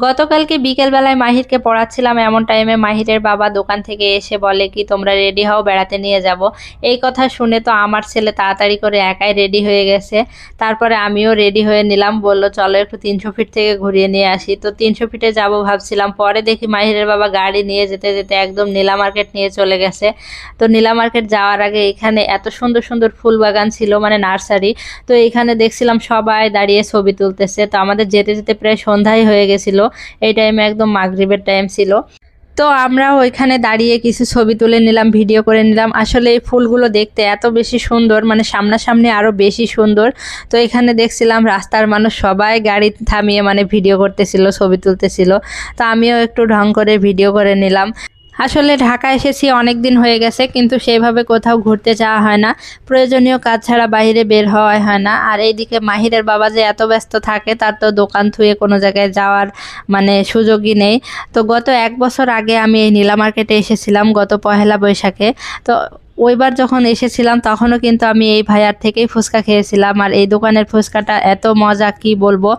গতকালকে বিকেলবেলায় মাহিরকে পড়াচ্ছিলাম, এমন টাইমে মাহিরের বাবা দোকান থেকে এসে বলে কি তোমরা রেডি হও, বেড়াতে নিয়ে যাব। এই কথা শুনে তো আমার ছেলে তাড়াতাড়ি করে একাই রেডি হয়ে গেছে। তারপরে আমিও রেডি হয়ে নিলাম, বলল চলো একটু 300 ফিট থেকে ঘুরিয়ে নিয়ে আসি। তো 300 ফিটে যাব ভাবছিলাম, পরে দেখি মাহিরের বাবা গাড়ি নিয়ে যেতে যেতে একদম নীলা মার্কেট নিয়ে চলে গেছে। তো নীলা মার্কেট যাওয়ার আগে এখানে এত সুন্দর সুন্দর ফুল বাগান ছিল, মানে নার্সারি। তো এখানে দেখছিলাম সবাই দাঁড়িয়ে ছবি তুলতেছে। তো আমাদের যেতে যেতে প্রায় সন্ধ্যাই হয়ে গেছিল, এই টাইমে একদম মাগরিবের টাইম ছিল। তো আমরা ওইখানে দাঁড়িয়ে কিছু ছবি তুলে নিলাম, ভিডিও করে নিলাম। আসলে এই ফুলগুলো দেখতে এত বেশি সুন্দর, মানে সামনাসামনি আরও বেশি সুন্দর। তো এখানে দেখছিলাম রাস্তার মানুষ সবাই গাড়ি থামিয়ে মানে ভিডিও করতেছিল, ছবি তুলতেছিল। তো আমিও একটু ঢং করে ভিডিও করে নিলাম। আসলে ঢাকা এসেছি অনেক দিন হয়ে গেছে, কিন্তু সেইভাবে কোথাও ঘুরতে যাওয়া হয় না, প্রয়োজনীয় কাজ ছাড়া বাইরে বের হওয়া হয় না। আর এইদিকে মাহিরের বাবা যে এত ব্যস্ত থাকে, তার তো দোকান থুয়ে কোনো জায়গায় যাওয়ার মানে সুযোগই নেই। তো গত 1 বছর আগে আমি এই নীলা মার্কেটে এসেছিলাম, গত পহেলা বৈশাখে। তো ওইবার যখন এসেছিলাম তখনও কিন্তু আমি এই ভাইয়ার থেকেই ফুচকা খেয়েছিলাম, আর এই দোকানের ফুচকাটা এত মজা কি বলবো।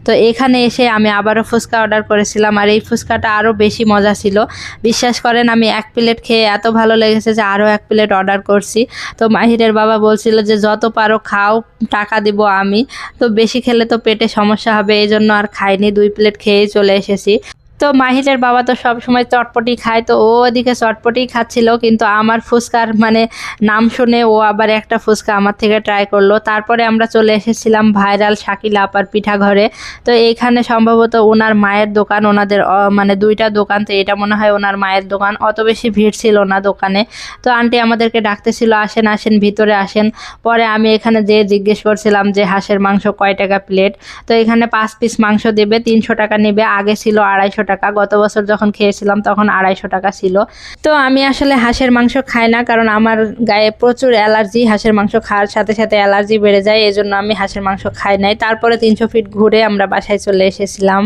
তো এখানে এসে আমি আবারও ফুচকা অর্ডার করেছিলাম, আর এই ফুচকাটা আরও বেশি মজা ছিল। বিশ্বাস করেন আমি 1 প্লেট খেয়ে এত ভালো লেগেছে যে আরও 1 প্লেট অর্ডার করছি। তো মাহিরের বাবা বলছিল যে যত পারো খাও, টাকা দিব আমি। তো বেশি খেলে তো পেটে সমস্যা হবে, এই জন্য আর খাইনি, 2 প্লেট খেয়েই চলে এসেছি। তো মাহিরের বাবা তো সব সময় চটপটি খায়, তো ও ওদিকে চটপটি খাচ্ছিল, কিন্তু আমার ফুচকার মানে নাম শুনে ও আবার একটা ফুচকা আমার থেকে ট্রাই করলো। তারপরে আমরা চলে এসেছিলাম ভাইরাল শাকিলা আপার পিঠা ঘরে। তো এইখানে সম্ভবত ওনার মায়ের দোকান, ওনাদের মানে 2টা দোকান, তো এটা মনে হয় ওনার মায়ের দোকান। অত বেশি ভিড় ছিল না দোকানে। তো আন্টি আমাদেরকে ডাকতেছিল, আসেন আসেন ভিতরে আসেন। পরে আমি এখানে যেয়ে জিজ্ঞেস করছিলাম যে হাঁসের মাংস কয় টাকা প্লেট। তো এখানে 5 পিস মাংস দেবে, 300 টাকা নেবে। আগে ছিল 250 টাকা, গত বছর যখন খেয়েছিলাম তখন 250 টাকা ছিল। তো আমি আসলে হাঁসের মাংস খাই না, কারণ আমার গায়ে প্রচুর অ্যালার্জি, হাঁসের মাংস খাওয়ার সাথে সাথে অ্যালার্জি বেড়ে যায়, এজন্য আমি হাঁসের মাংস খাই নাই। তারপরে 300 ফিট ঘুরে আমরা বাসায় চলে এসেছিলাম।